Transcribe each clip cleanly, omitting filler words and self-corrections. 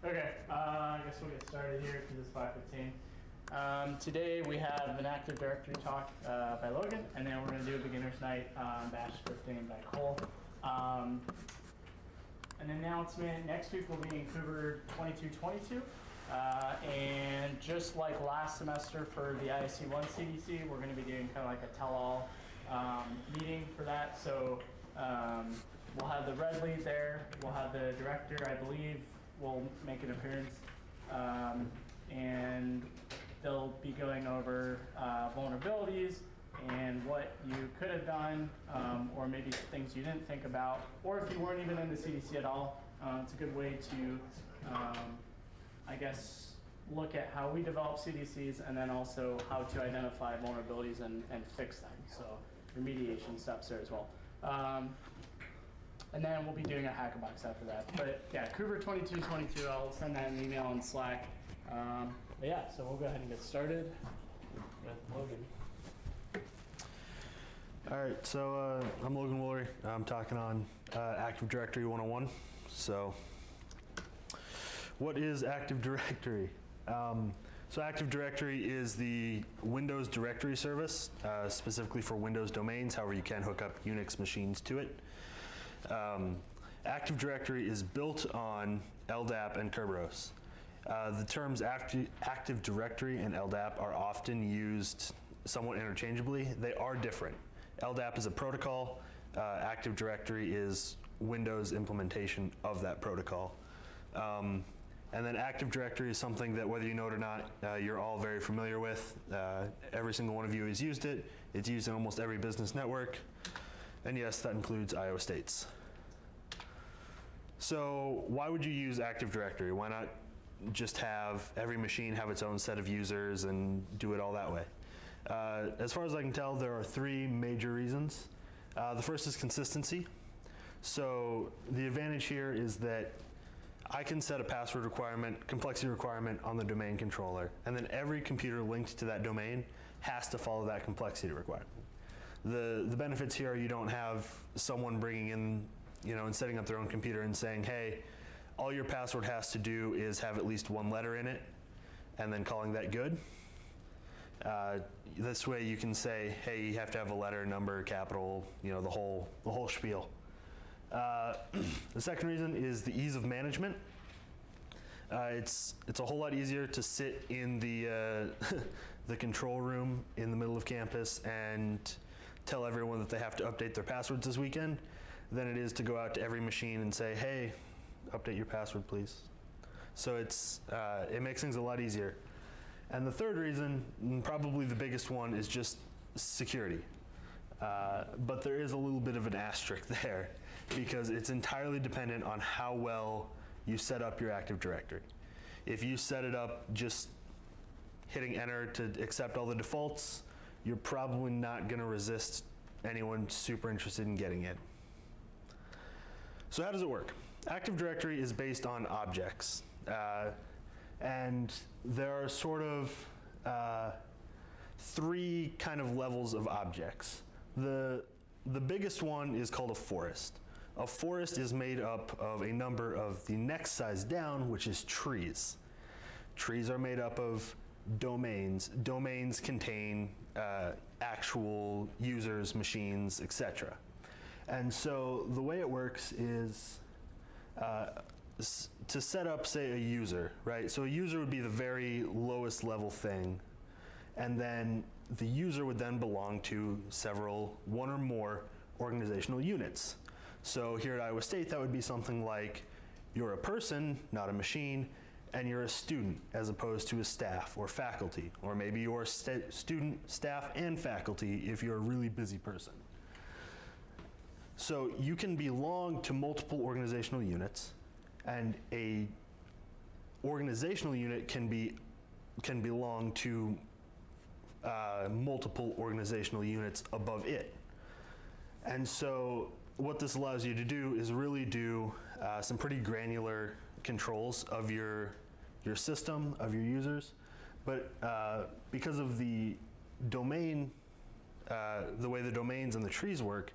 Okay, I guess we'll get started here because it's 5:15. Today we have an Active Directory talk by Logan, and then we're going to do a beginner's night on bash scripting by Cole. An announcement, next week we'll be in Cougar 2222, and just like last semester for the IASG 1 CDC, we're going to be doing kind of like a tell-all meeting for that. So we'll have the red lead there, we'll have the director, I believe, will make an appearance, and they'll be going over vulnerabilities and what you could have done, or maybe things you didn't think about, or if you weren't even in the CDC at all. It's a good way to, I guess, look at how we develop CDCs and then also how to identify vulnerabilities and fix them. So remediation steps there as well. And then we'll be doing a hackerbox after that. But yeah, Cougar 2222, I'll send that in an email in Slack. But yeah, so we'll go ahead and get started with Logan. All right, so I'm Logan Woolery. I'm talking on Active Directory 101. So what is Active Directory? So Active Directory is the Windows directory service, specifically for Windows domains. However, you can hook up Unix machines to it. Active Directory is built on LDAP and Kerberos. The terms Active Directory and LDAP are often used somewhat interchangeably. They are different. LDAP is a protocol. Active Directory is Windows implementation of that protocol. And then Active Directory is something that, whether you know it or not, you're all very familiar with. Every single one of you has used it. It's used in almost every business network. And yes, that includes IO states. So why would you use Active Directory? Why not just have every machine have its own set of users and do it all that way? As far as I can tell, there are three major reasons. The first is consistency. So the advantage here is that I can set a password requirement, complexity requirement on the domain controller, and then every computer linked to that domain has to follow that complexity requirement. The benefits here are you don't have someone bringing in, and setting up their own computer and saying, hey, all your password has to do is have at least one letter in it, and then calling that good. This way you can say, hey, you have to have a letter, number, capital, the whole spiel. The second reason is the ease of management. It's a whole lot easier to sit in the the control room in the middle of campus and tell everyone that they have to update their passwords this weekend than it is to go out to every machine and say, hey, update your password, please. So it makes things a lot easier. And the third reason, and probably the biggest one, is just security. But there is a little bit of an asterisk there because it's entirely dependent on how well you set up your Active Directory. If you set it up just hitting enter to accept all the defaults, you're probably not going to resist anyone super interested in getting it. So how does it work? Active Directory is based on objects. And there are sort of three kind of levels of objects. The biggest one is called a forest. A forest is made up of a number of the next size down, which is trees. Trees are made up of domains. Domains contain actual users, machines, etc. And so the way it works is to set up, say, a user, right? So a user would be the very lowest level thing, and then the user would then belong to one or more organizational units. So here at Iowa State, that would be something like you're a person, not a machine, and you're a student as opposed to a staff or faculty, or maybe you're a student, staff, and faculty if you're a really busy person. So you can belong to multiple organizational units, and a organizational unit can belong to multiple organizational units above it. And so what this allows you to do is really do some pretty granular controls of your system, of your users. But because of the domain, the way the domains and the trees work,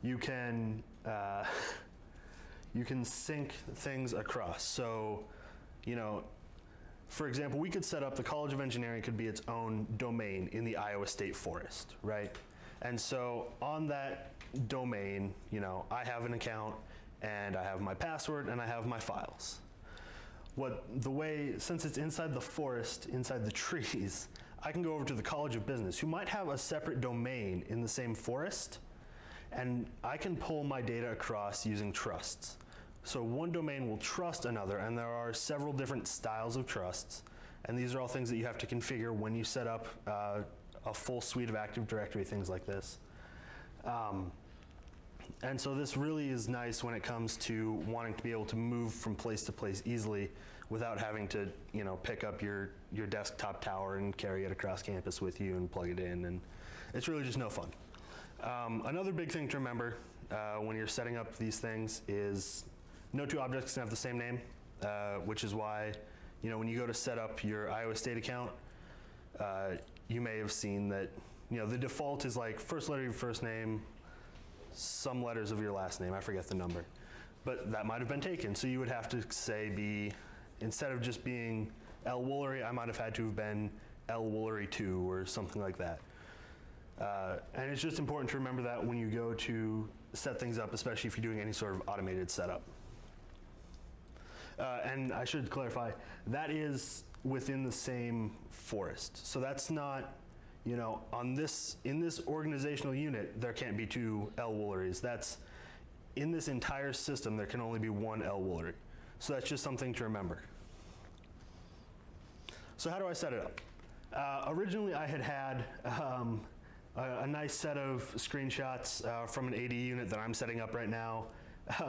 you can you can sync things across. So, you know, for example, we could set up the College of Engineering could be its own domain in the Iowa State Forest, right? And so on that domain, you know, I have an account and I have my password and I have my files. Since it's inside the forest, inside the trees, I can go over to the College of Business, who might have a separate domain in the same forest, and I can pull my data across using trusts. So one domain will trust another, and there are several different styles of trusts, and these are all things that you have to configure when you set up a full suite of Active Directory, things like this. And so this really is nice when it comes to wanting to be able to move from place to place easily without having to, you know, pick up your desktop tower and carry it across campus with you and plug it in, and it's really just no fun. Another big thing to remember when you're setting up these things is no two objects can have the same name, which is why, you know, when you go to set up your Iowa State account, you may have seen that, you know, the default is like first letter of your first name, some letters of your last name, I forget the number, but that might have been taken. So you would have to say instead of just being L. Woolery, I might have had to have been L. Woolery 2 or something like that. And it's just important to remember that when you go to set things up, especially if you're doing any sort of automated setup. And I should clarify, that is within the same forest. So that's not, you know, in this organizational unit, there can't be two L. Woolerys. That's, in this entire system, there can only be one L. Woolery. So that's just something to remember. So how do I set it up? Originally, I had a nice set of screenshots from an AD unit that I'm setting up right now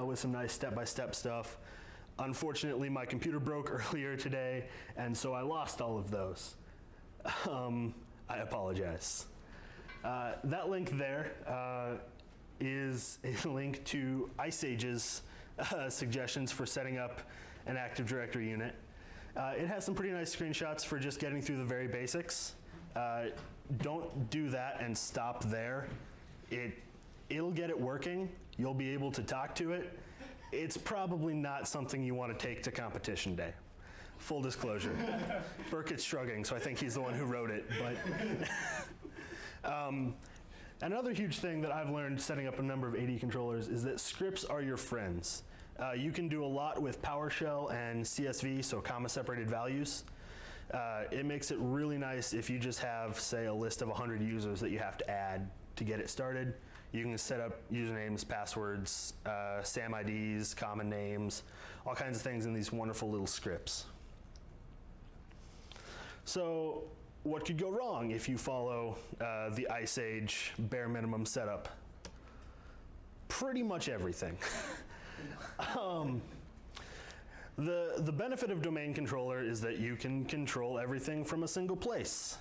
with some nice step-by-step stuff. Unfortunately, my computer broke earlier today, and so I lost all of those. I apologize. That link there is a link to IASG's suggestions for setting up an Active Directory unit. It has some pretty nice screenshots for just getting through the very basics. Don't do that and stop there. It'll get it working. You'll be able to talk to it. It's probably not something you want to take to competition day. Full disclosure. Burkett's shrugging, so I think he's the one who wrote it. But another huge thing that I've learned setting up a number of AD controllers is that scripts are your friends. You can do a lot with PowerShell and CSV, so comma-separated values. It makes it really nice if you just have, say, a list of 100 users that you have to add to get it started. You can set up usernames, passwords, SAM IDs, common names, all kinds of things in these wonderful little scripts. So what could go wrong if you follow the IASG bare minimum setup? Pretty much everything. The benefit of domain controller is that you can control everything from a single place.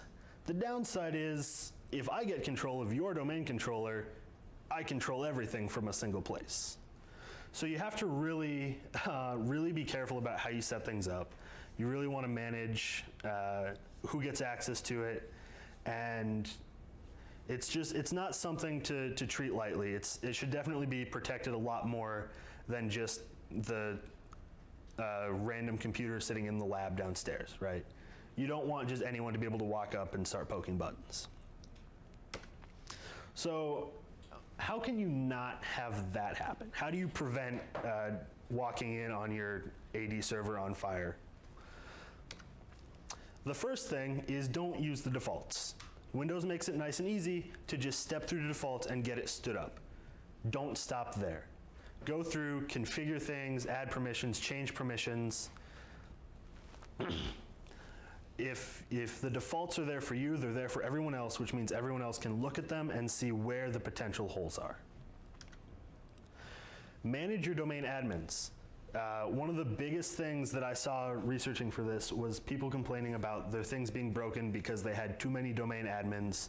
The downside is if I get control of your domain controller, I control everything from a single place. So you have to really, really be careful about how you set things up. You really want to manage who gets access to it, and it's not something to treat lightly. It should definitely be protected a lot more than just the random computer sitting in the lab downstairs, right? You don't want just anyone to be able to walk up and start poking buttons. So how can you not have that happen? How do you prevent walking in on your AD server on fire? The first thing is don't use the defaults. Windows makes it nice and easy to just step through the defaults and get it stood up. Don't stop there. Go through, configure things, add permissions, change permissions. If the defaults are there for you, they're there for everyone else, which means everyone else can look at them and see where the potential holes are. Manage your domain admins. One of the biggest things that I saw researching for this was people complaining about their things being broken because they had too many domain admins,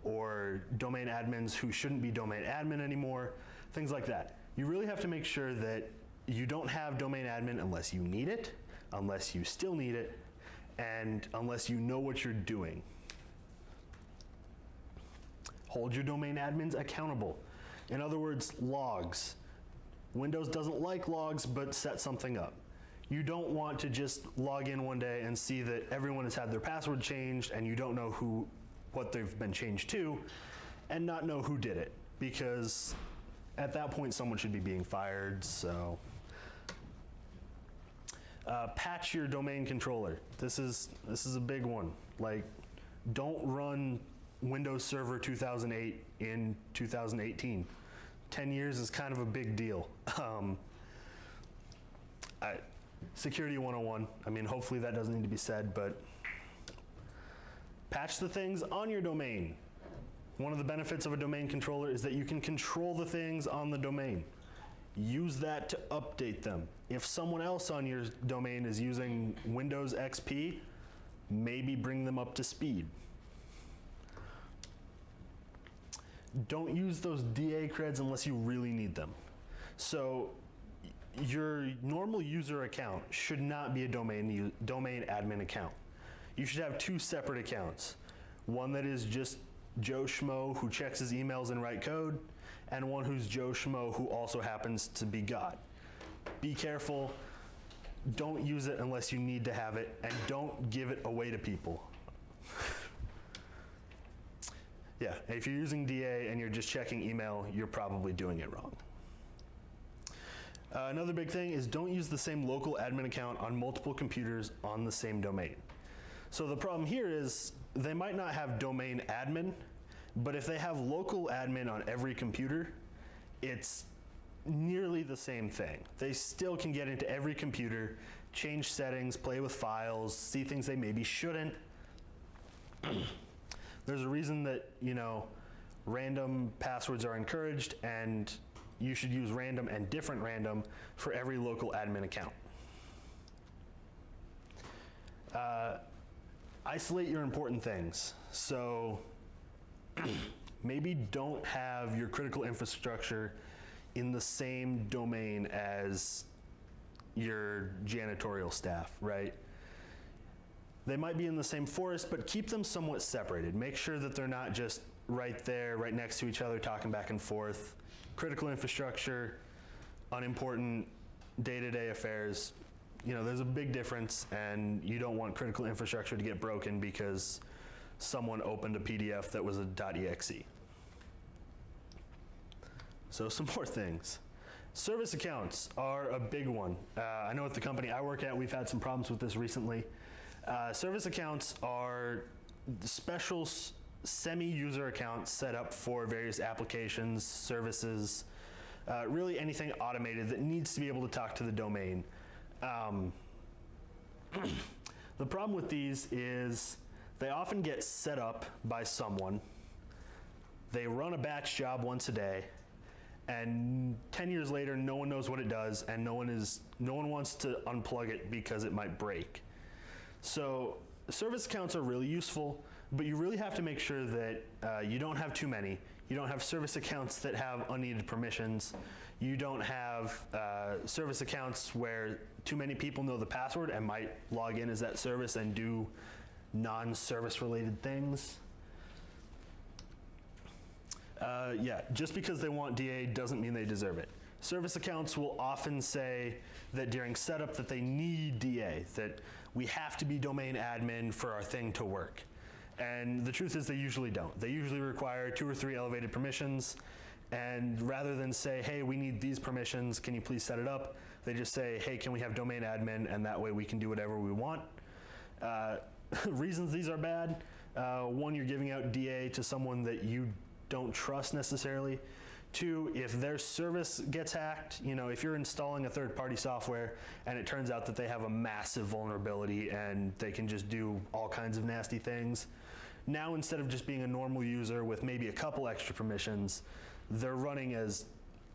or domain admins who shouldn't be domain admin anymore, things like that. You really have to make sure that you don't have domain admin unless you need it, unless you still need it, and unless you know what you're doing. Hold your domain admins accountable. In other words, logs. Windows doesn't like logs, but set something up. You don't want to just log in one day and see that everyone has had their password changed and you don't know what they've been changed to and not know who did it, because at that point someone should be being fired. So patch your domain controller. This is a big one. Like, don't run Windows Server 2008 in 2018. 10 years is kind of a big deal. Security 101, I mean, hopefully that doesn't need to be said, but patch the things on your domain. One of the benefits of a domain controller is that you can control the things on the domain. Use that to update them. If someone else on your domain is using Windows XP, maybe bring them up to speed. Don't use those DA creds unless you really need them. So your normal user account should not be a domain admin account. You should have two separate accounts. One that is just Joe Schmo who checks his emails and write code, and one who's Joe Schmo who also happens to be God. Be careful. Don't use it unless you need to have it, and don't give it away to people. Yeah, if you're using DA and you're just checking email, you're probably doing it wrong. Another big thing is don't use the same local admin account on multiple computers on the same domain. So the problem here is they might not have domain admin, but if they have local admin on every computer, it's nearly the same thing. They still can get into every computer, change settings, play with files, see things they maybe shouldn't. There's a reason that, random passwords are encouraged, and you should use random and different random for every local admin account. Isolate your important things. So maybe don't have your critical infrastructure in the same domain as your janitorial staff, right? They might be in the same forest, but keep them somewhat separated. Make sure that they're not just right there, right next to each other, talking back and forth. Critical infrastructure, unimportant day-to-day affairs. There's a big difference, and you don't want critical infrastructure to get broken because someone opened a PDF that was a .exe. So some more things. Service accounts are a big one. I know at the company I work at, we've had some problems with this recently. Service accounts are special semi-user accounts set up for various applications, services, really anything automated that needs to be able to talk to the domain. The problem with these is they often get set up by someone. They run a batch job once a day, and 10 years later, no one knows what it does, and no one wants to unplug it because it might break. So service accounts are really useful, but you really have to make sure that you don't have too many. You don't have service accounts that have unneeded permissions. You don't have service accounts where too many people know the password and might log in as that service and do non-service related things. Yeah, just because they want DA doesn't mean they deserve it. Service accounts will often say that during setup that they need DA, that we have to be domain admin for our thing to work. And the truth is they usually don't. They usually require 2 or 3 elevated permissions, and rather than say, hey, we need these permissions, can you please set it up? They just say, hey, can we have domain admin, and that way we can do whatever we want. Reasons these are bad, one, you're giving out DA to someone that you don't trust necessarily. 2, if their service gets hacked, if you're installing a third-party software and it turns out that they have a massive vulnerability and they can just do all kinds of nasty things, now instead of just being a normal user with maybe a couple extra permissions, they're running as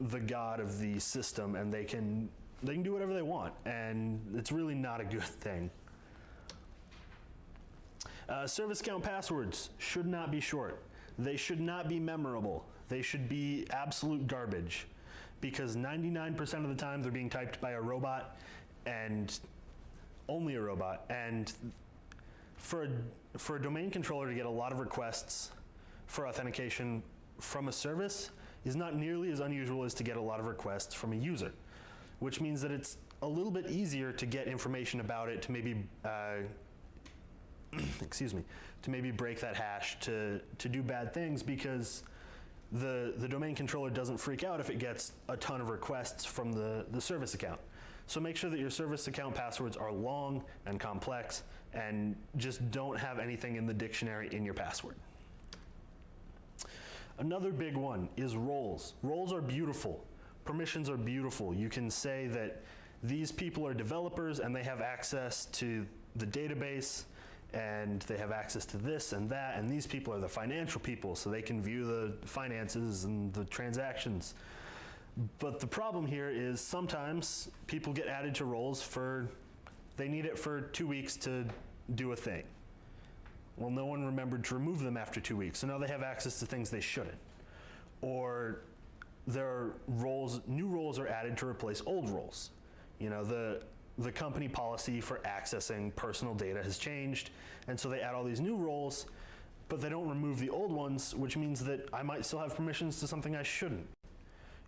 the god of the system, and they can do whatever they want, and it's really not a good thing. Service account passwords should not be short. They should not be memorable. They should be absolute garbage, because 99% of the time they're being typed by a robot, and only a robot. And for a domain controller to get a lot of requests for authentication from a service, is not nearly as unusual as to get a lot of requests from a user, which means that it's a little bit easier to get information about it to maybe, excuse me, to maybe break that hash to do bad things, because the domain controller doesn't freak out if it gets a ton of requests from the service account. So make sure that your service account passwords are long and complex, and just don't have anything in the dictionary in your password. Another big one is roles. Roles are beautiful. Permissions are beautiful. You can say that these people are developers and they have access to the database, and they have access to this and that, and these people are the financial people, so they can view the finances and the transactions. But the problem here is sometimes people get added to roles they need it for 2 weeks to do a thing. Well, no one remembered to remove them after 2 weeks, so now they have access to things they shouldn't. Or there are new roles are added to replace old roles. You know, the company policy for accessing personal data has changed, and so they add all these new roles, but they don't remove the old ones, which means that I might still have permissions to something I shouldn't.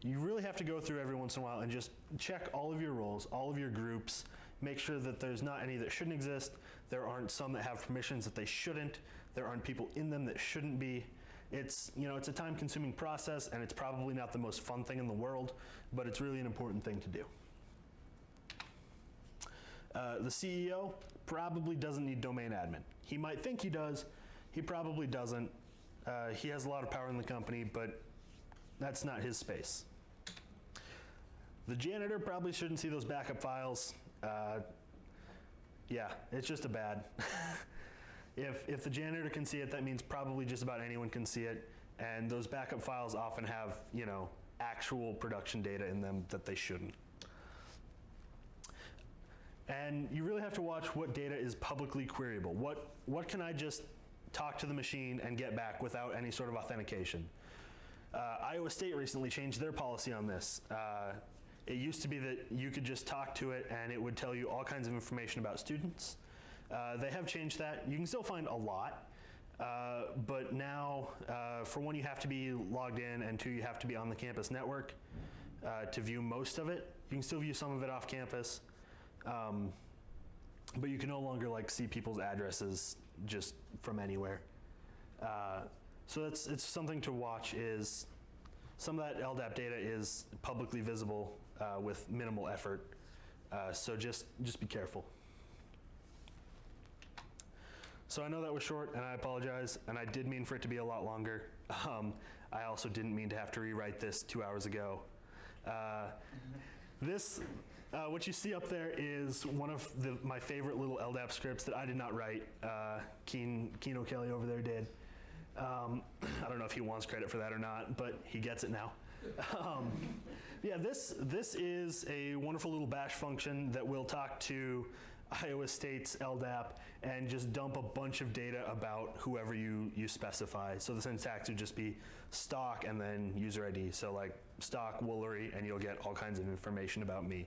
You really have to go through every once in a while and just check all of your roles, all of your groups, make sure that there's not any that shouldn't exist, there aren't some that have permissions that they shouldn't, there aren't people in them that shouldn't be. It's a time-consuming process, and it's probably not the most fun thing in the world, but it's really an important thing to do. The CEO probably doesn't need domain admin. He might think he does, he probably doesn't. He has a lot of power in the company, but that's not his space. The janitor probably shouldn't see those backup files. Yeah, it's just a bad. If the janitor can see it, that means probably just about anyone can see it. And those backup files often have, actual production data in them that they shouldn't. And you really have to watch what data is publicly queryable. What can I just talk to the machine and get back without any sort of authentication? Iowa State recently changed their policy on this. It used to be that you could just talk to it and it would tell you all kinds of information about students. They have changed that. You can still find a lot, but now, for one, you have to be logged in, and two, you have to be on the campus network to view most of it. You can still view some of it off campus, but you can no longer see people's addresses just from anywhere. So it's something to watch. Is some of that LDAP data is publicly visible with minimal effort, so just be careful. So I know that was short, and I apologize, and I did mean for it to be a lot longer. I also didn't mean to have to rewrite this 2 hours ago. What you see up there is one of my favorite little LDAP scripts that I did not write. Keen O'Kelly over there did. I don't know if he wants credit for that or not, but he gets it now. Yeah, this is a wonderful little bash function that will talk to Iowa State's LDAP and just dump a bunch of data about whoever you specify. So the syntax would just be stock and then user ID. So stock Woolery, and you'll get all kinds of information about me,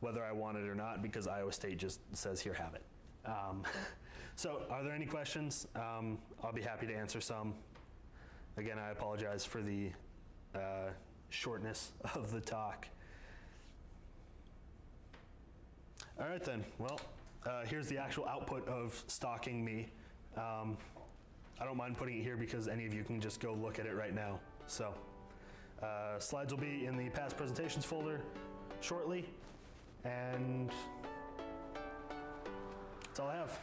whether I want it or not, because Iowa State just says, here, have it. So are there any questions? I'll be happy to answer some. Again, I apologize for the shortness of the talk. All right then, well, here's the actual output of stalking me. I don't mind putting it here because any of you can just go look at it right now. So slides will be in the past presentations folder shortly, and that's all I have.